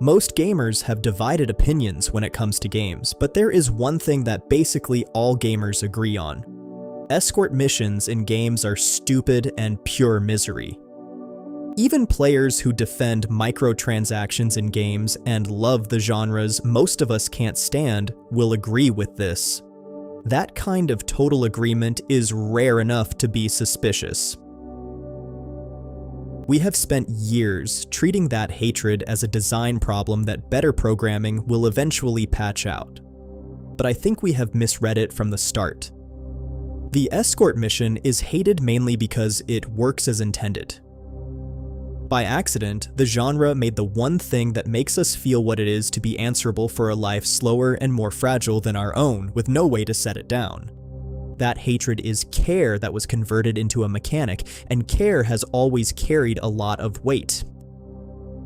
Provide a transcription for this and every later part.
Most gamers have divided opinions when it comes to games, but there is one thing that basically all gamers agree on. Escort missions in games are stupid and pure misery. Even players who defend microtransactions in games and love the genres most of us can't stand will agree with this. That kind of total agreement is rare enough to be suspicious. We have spent years treating that hatred as a design problem that better programming will eventually patch out. But I think we have misread it from the start. The escort mission is hated mainly because it works as intended. By accident, the genre made the one thing that makes us feel what it is to be answerable for a life slower and more fragile than our own, with no way to set it down. That hatred is care that was converted into a mechanic, and care has always carried a lot of weight.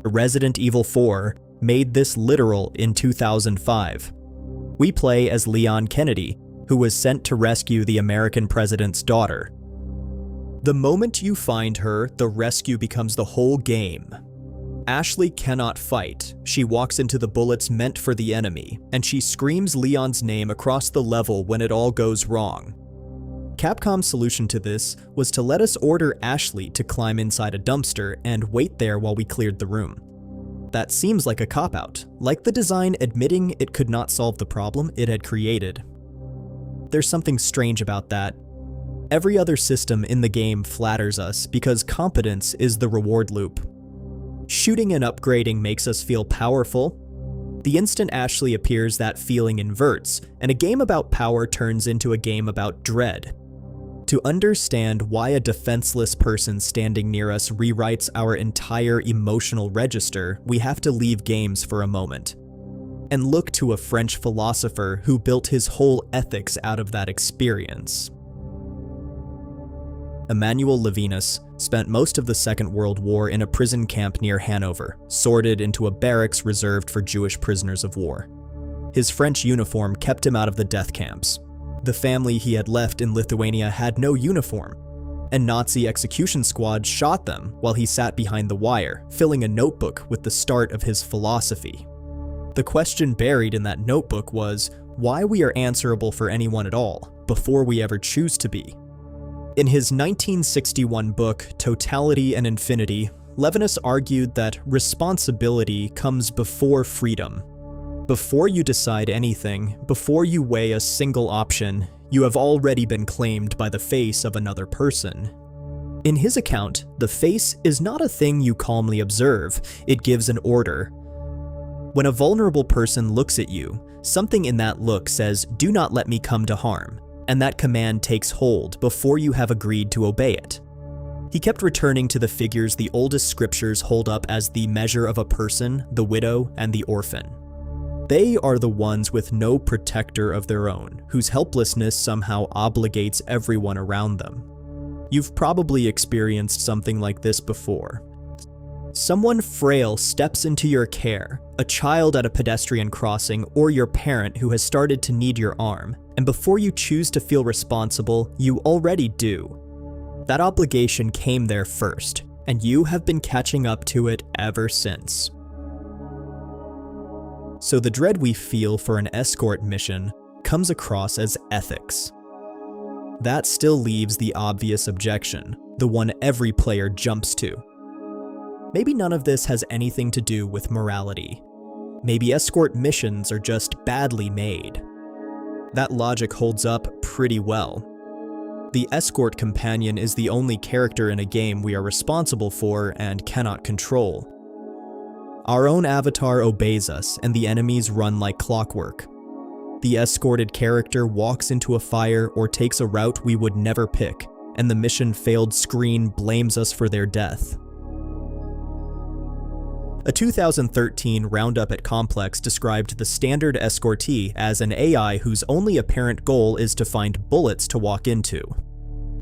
Resident Evil 4 made this literal in 2005. We play as Leon Kennedy, who was sent to rescue the American president's daughter. The moment you find her, the rescue becomes the whole game. Ashley cannot fight. She walks into the bullets meant for the enemy, and she screams Leon's name across the level when it all goes wrong. Capcom's solution to this was to let us order Ashley to climb inside a dumpster and wait there while we cleared the room. That seems like a cop-out, like the design admitting it could not solve the problem it had created. There's something strange about that. Every other system in the game flatters us because competence is the reward loop. Shooting and upgrading makes us feel powerful. The instant Ashley appears, that feeling inverts, and a game about power turns into a game about dread. To understand why a defenseless person standing near us rewrites our entire emotional register, we have to leave games for a moment and look to a French philosopher who built his whole ethics out of that experience. Emmanuel Levinas spent most of the Second World War in a prison camp near Hanover, sorted into a barracks reserved for Jewish prisoners of war. His French uniform kept him out of the death camps. The family he had left in Lithuania had no uniform, and Nazi execution squads shot them while he sat behind the wire, filling a notebook with the start of his philosophy. The question buried in that notebook was why we are answerable for anyone at all, before we ever choose to be. In his 1961 book, Totality and Infinity, Levinas argued that responsibility comes before freedom. Before you decide anything, before you weigh a single option, you have already been claimed by the face of another person. In his account, the face is not a thing you calmly observe, it gives an order. When a vulnerable person looks at you, something in that look says, "Do not let me come to harm," and that command takes hold before you have agreed to obey it. He kept returning to the figures the oldest scriptures hold up as the measure of a person, the widow, and the orphan. They are the ones with no protector of their own, whose helplessness somehow obligates everyone around them. You've probably experienced something like this before. Someone frail steps into your care, a child at a pedestrian crossing, or your parent who has started to need your arm, and before you choose to feel responsible, you already do. That obligation came there first, and you have been catching up to it ever since. So the dread we feel for an escort mission comes across as ethics. That still leaves the obvious objection, the one every player jumps to. Maybe none of this has anything to do with morality. Maybe escort missions are just badly made. That logic holds up pretty well. The escort companion is the only character in a game we are responsible for and cannot control. Our own avatar obeys us, and the enemies run like clockwork. The escorted character walks into a fire or takes a route we would never pick, and the mission failed screen blames us for their death. A 2013 roundup at Complex described the standard escortee as an AI whose only apparent goal is to find bullets to walk into.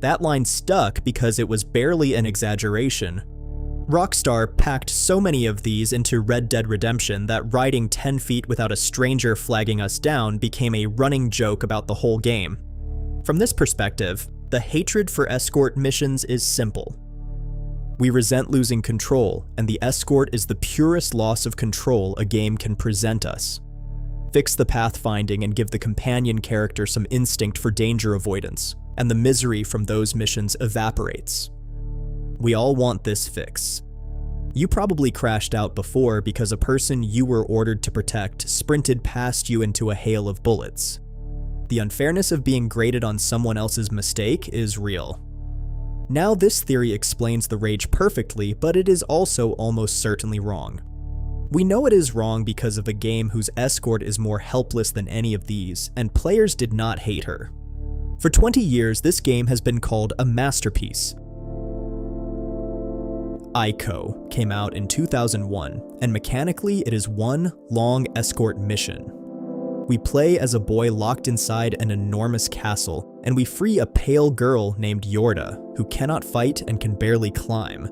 That line stuck because it was barely an exaggeration. Rockstar packed so many of these into Red Dead Redemption that riding 10 feet without a stranger flagging us down became a running joke about the whole game. From this perspective, the hatred for escort missions is simple. We resent losing control, and the escort is the purest loss of control a game can present us. Fix the pathfinding and give the companion character some instinct for danger avoidance, and the misery from those missions evaporates. We all want this fix. You probably crashed out before because a person you were ordered to protect sprinted past you into a hail of bullets. The unfairness of being graded on someone else's mistake is real. Now, this theory explains the rage perfectly, but it is also almost certainly wrong. We know it is wrong because of a game whose escort is more helpless than any of these, and players did not hate her. For 20 years, this game has been called a masterpiece. Ico came out in 2001, and mechanically it is one long escort mission. We play as a boy locked inside an enormous castle, and we free a pale girl named Yorda, who cannot fight and can barely climb.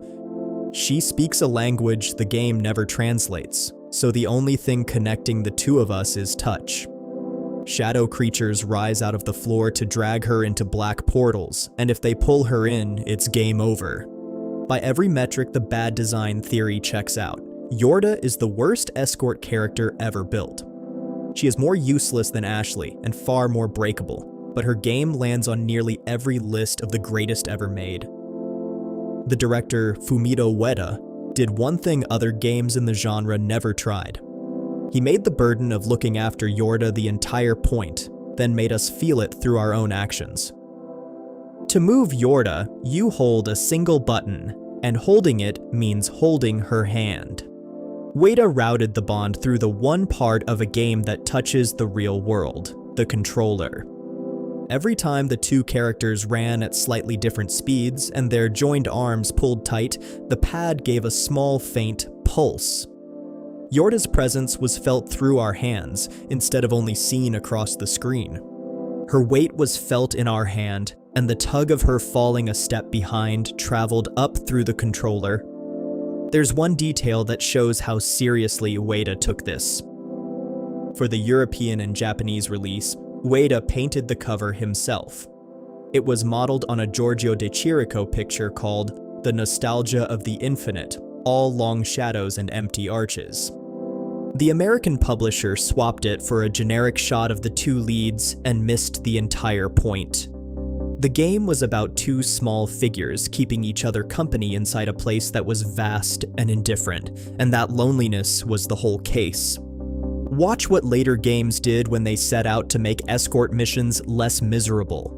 She speaks a language the game never translates, so the only thing connecting the two of us is touch. Shadow creatures rise out of the floor to drag her into black portals, and if they pull her in, it's game over. By every metric the bad design theory checks out, Yorda is the worst escort character ever built. She is more useless than Ashley and far more breakable, but her game lands on nearly every list of the greatest ever made. The director Fumito Ueda did one thing other games in the genre never tried. He made the burden of looking after Yorda the entire point, then made us feel it through our own actions. To move Yorda, you hold a single button, and holding it means holding her hand. Ueda routed the bond through the one part of a game that touches the real world, the controller. Every time the two characters ran at slightly different speeds and their joined arms pulled tight, the pad gave a small, faint pulse. Yorda's presence was felt through our hands, instead of only seen across the screen. Her weight was felt in our hand, and the tug of her falling a step behind traveled up through the controller. There's one detail that shows how seriously Ueda took this. For the European and Japanese release, Ueda painted the cover himself. It was modeled on a Giorgio de Chirico picture called The Nostalgia of the Infinite, All Long Shadows and Empty Arches. The American publisher swapped it for a generic shot of the two leads and missed the entire point. The game was about two small figures keeping each other company inside a place that was vast and indifferent, and that loneliness was the whole case. Watch what later games did when they set out to make escort missions less miserable.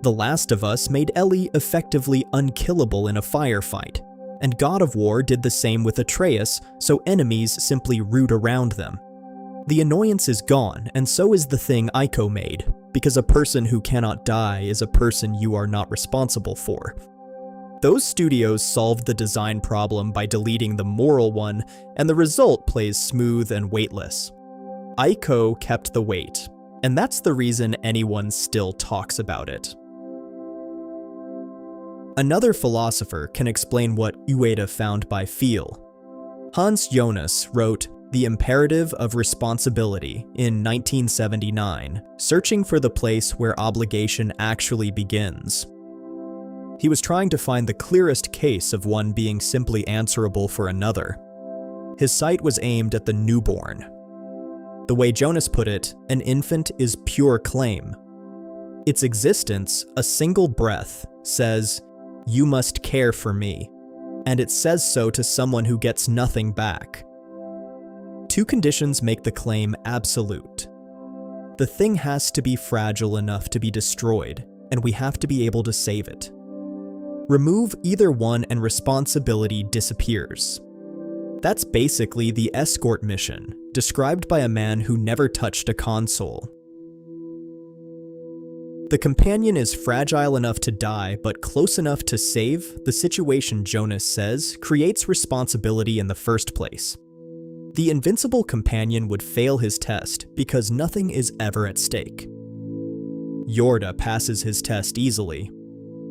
The Last of Us made Ellie effectively unkillable in a firefight, and God of War did the same with Atreus, so enemies simply root around them. The annoyance is gone, and so is the thing Ico made, because a person who cannot die is a person you are not responsible for. Those studios solved the design problem by deleting the moral one, and the result plays smooth and weightless. Ico kept the weight, and that's the reason anyone still talks about it. Another philosopher can explain what Ueda found by feel. Hans Jonas wrote The Imperative of Responsibility in 1979, searching for the place where obligation actually begins. He was trying to find the clearest case of one being simply answerable for another. His sight was aimed at the newborn. The way Jonas put it, an infant is pure claim. Its existence, a single breath, says, "You must care for me," and it says so to someone who gets nothing back. Two conditions make the claim absolute. The thing has to be fragile enough to be destroyed, and we have to be able to save it. Remove either one and responsibility disappears. That's basically the escort mission, described by a man who never touched a console. The companion is fragile enough to die, but close enough to save. The situation, Jonas says, creates responsibility in the first place. The invincible companion would fail his test because nothing is ever at stake. Yorda passes his test easily.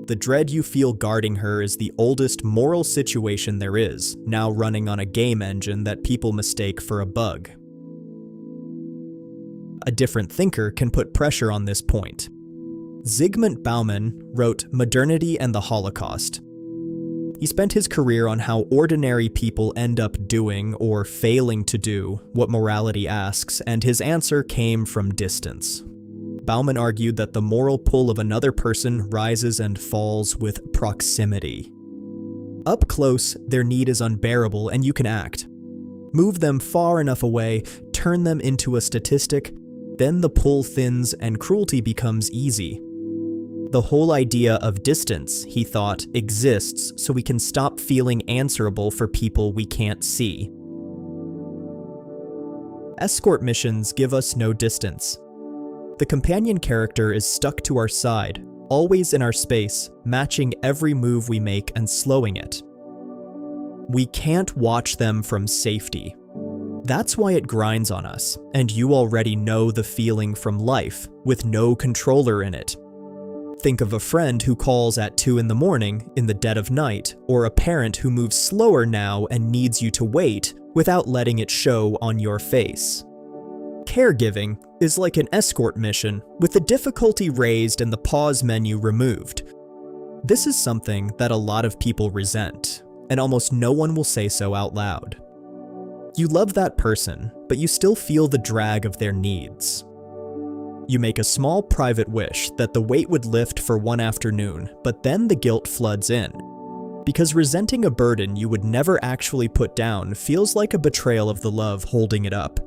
The dread you feel guarding her is the oldest moral situation there is, now running on a game engine that people mistake for a bug. A different thinker can put pressure on this point. Zygmunt Bauman wrote Modernity and the Holocaust. He spent his career on how ordinary people end up doing or failing to do what morality asks, and his answer came from distance. Bauman argued that the moral pull of another person rises and falls with proximity. Up close, their need is unbearable and you can act. Move them far enough away, turn them into a statistic, then the pull thins and cruelty becomes easy. The whole idea of distance, he thought, exists so we can stop feeling answerable for people we can't see. Escort missions give us no distance. The companion character is stuck to our side, always in our space, matching every move we make and slowing it. We can't watch them from safety. That's why it grinds on us, and you already know the feeling from life, with no controller in it. Think of a friend who calls at 2 in the morning in the dead of night, or a parent who moves slower now and needs you to wait without letting it show on your face. Caregiving is like an escort mission with the difficulty raised and the pause menu removed. This is something that a lot of people resent, and almost no one will say so out loud. You love that person, but you still feel the drag of their needs. You make a small private wish that the weight would lift for one afternoon, but then the guilt floods in. Because resenting a burden you would never actually put down feels like a betrayal of the love holding it up.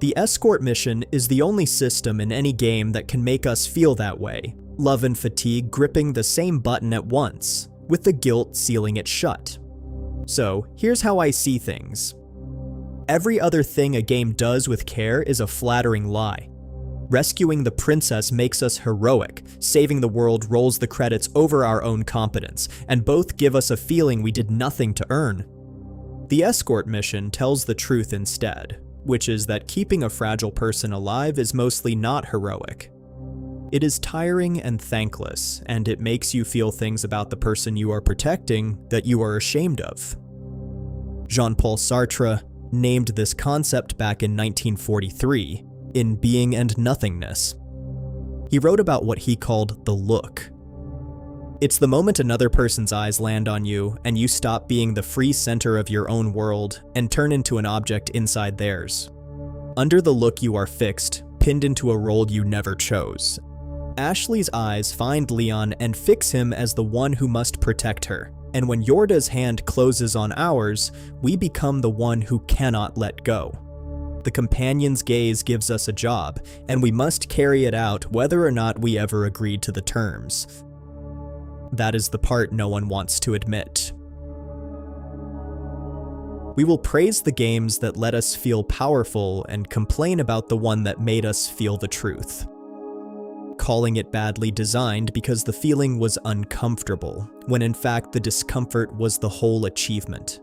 The escort mission is the only system in any game that can make us feel that way, love and fatigue gripping the same button at once, with the guilt sealing it shut. So, here's how I see things. Every other thing a game does with care is a flattering lie. Rescuing the princess makes us heroic, saving the world rolls the credits over our own competence, and both give us a feeling we did nothing to earn. The escort mission tells the truth instead, which is that keeping a fragile person alive is mostly not heroic. It is tiring and thankless, and it makes you feel things about the person you are protecting that you are ashamed of. Jean-Paul Sartre named this concept back in 1943 in Being and Nothingness. He wrote about what he called the look. It's the moment another person's eyes land on you and you stop being the free center of your own world and turn into an object inside theirs. Under the look you are fixed, pinned into a role you never chose. Ashley's eyes find Leon and fix him as the one who must protect her. And when Yorda's hand closes on ours, we become the one who cannot let go. The companion's gaze gives us a job, and we must carry it out whether or not we ever agreed to the terms. That is the part no one wants to admit. We will praise the games that let us feel powerful and complain about the one that made us feel the truth. Calling it badly designed because the feeling was uncomfortable, when in fact the discomfort was the whole achievement.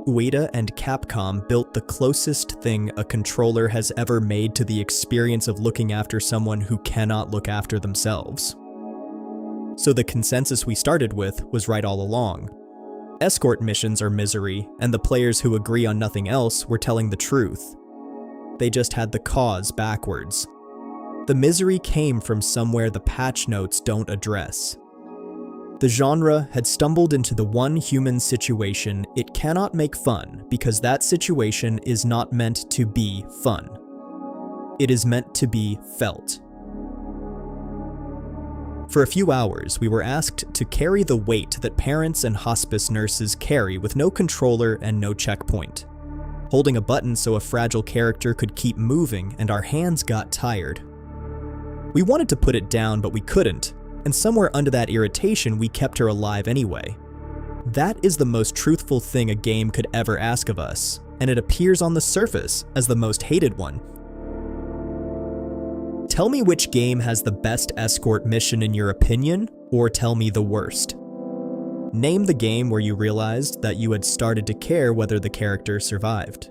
Ueda and Capcom built the closest thing a controller has ever made to the experience of looking after someone who cannot look after themselves. So the consensus we started with was right all along. Escort missions are misery, and the players who agree on nothing else were telling the truth. They just had the cause backwards. The misery came from somewhere the patch notes don't address. The genre had stumbled into the one human situation it cannot make fun because that situation is not meant to be fun. It is meant to be felt. For a few hours, we were asked to carry the weight that parents and hospice nurses carry with no controller and no checkpoint. Holding a button so a fragile character could keep moving and our hands got tired. We wanted to put it down, but we couldn't, and somewhere under that irritation we kept her alive anyway. That is the most truthful thing a game could ever ask of us, and it appears on the surface as the most hated one. Tell me which game has the best escort mission in your opinion, or tell me the worst. Name the game where you realized that you had started to care whether the character survived.